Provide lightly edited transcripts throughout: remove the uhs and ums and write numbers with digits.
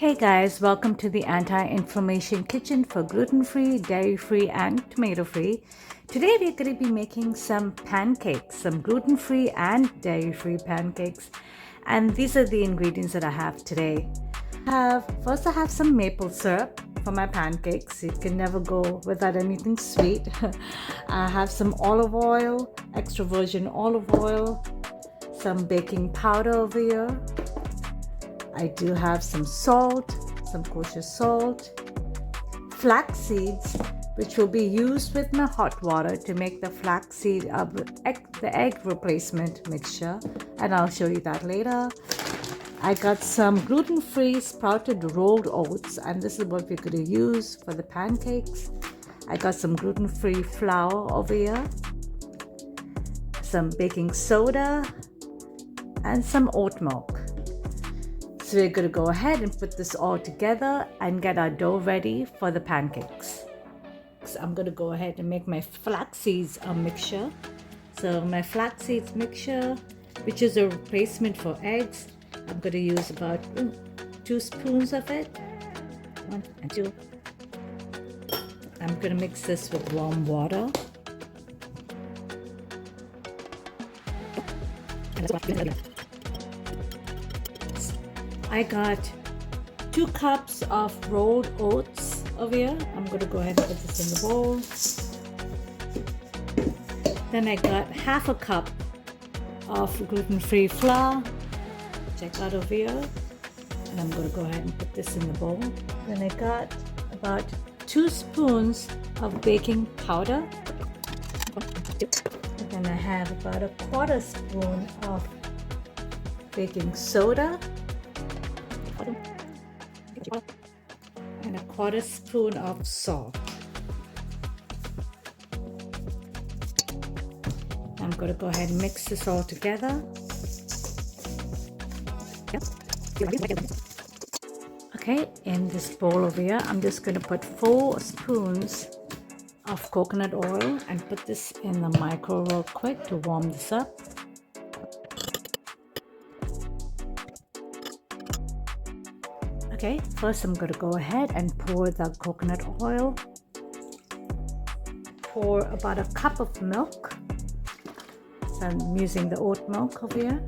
Hey guys, welcome to the anti-inflammation kitchen for gluten-free, dairy-free and tomato-free. Today we're going to be making some pancakes, some gluten-free and dairy-free pancakes. And these are the ingredients that I have today. First I have some maple syrup for my pancakes. You can never go without anything sweet. I have some olive oil, extra virgin olive oil, some baking powder over here. I do have some salt, some kosher salt, flax seeds, which will be used with my hot water to make the flaxseed the egg replacement mixture, and I'll show you that later. I got some gluten-free sprouted rolled oats, and this is what we're going to use for the pancakes. I got some gluten-free flour over here, some baking soda, and some oat milk. So we're going to go ahead and put this all together and get our dough ready for the pancakes. So I'm going to go ahead and make my flax seeds mixture. So my flax seeds mixture, which is a replacement for eggs, I'm going to use about 2 spoons of it. 1 and 2. I'm going to mix this with warm water. I got 2 cups of rolled oats over here. I'm going to go ahead and put this in the bowl. Then I got half a cup of gluten-free flour, check out over here. And I'm going to go ahead and put this in the bowl. Then I got about 2 spoons of baking powder. And then I have about a 1/4 spoon of baking soda. And a 1/4 spoon of salt. I'm going to go ahead and mix this all together. Okay, in this bowl over here, I'm just going to put 4 spoons of coconut oil and put this in the micro real quick to warm this up. Okay, first I'm going to go ahead and pour the coconut oil. Pour about a cup of milk. So I'm using the oat milk over here.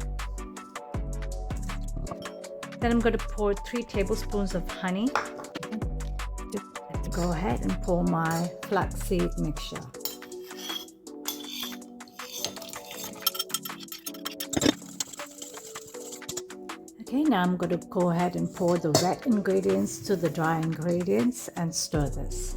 Then I'm going to pour 3 tablespoons of honey. Go ahead and pour my flaxseed mixture. Okay, now I'm going to go ahead and pour the wet ingredients to the dry ingredients and stir this.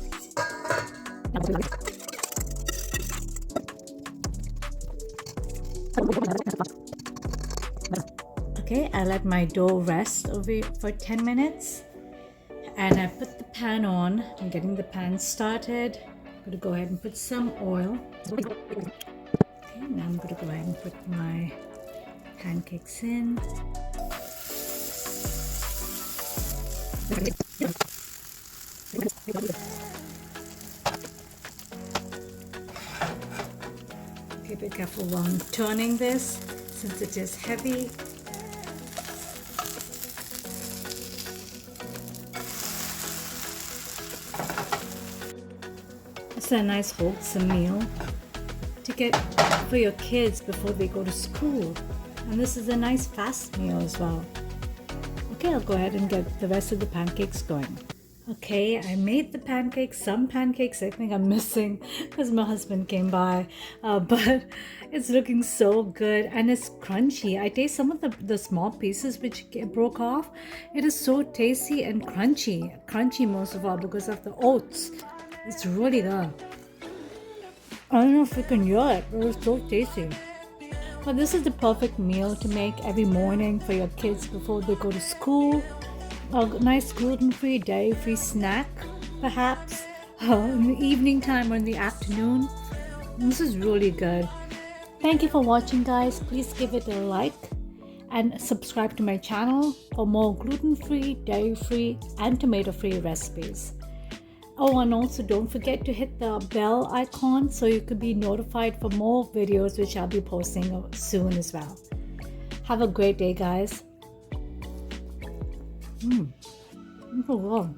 Okay, I let my dough rest over for 10 minutes and I put the pan on. I'm getting the pan started. I'm going to go ahead and put some oil. Okay, now I'm going to go ahead and put my pancakes in. Okay, be careful while I'm turning this since it is heavy. It's a nice wholesome meal to get for your kids before they go to school. And this is a nice fast meal as well. Okay, I'll go ahead and get the rest of the pancakes going. Okay, I made the pancakes. Some pancakes I think I'm missing because my husband came by. But it's looking so good and it's crunchy. I taste some of the small pieces which broke off. It is so tasty and crunchy. Crunchy most of all because of the oats. It's really good. I don't know if you can hear it, but it's so tasty. But this is the perfect meal to make every morning for your kids before they go to school. A nice gluten-free, dairy-free snack, perhaps, in the evening time or in the afternoon. This is really good. Thank you for watching, guys. Please give it a like and subscribe to my channel for more gluten-free, dairy-free, and tomato-free recipes. Oh, and also don't forget to hit the bell icon so you could be notified for more videos which I'll be posting soon as well. Have a great day, guys. Oh, wow.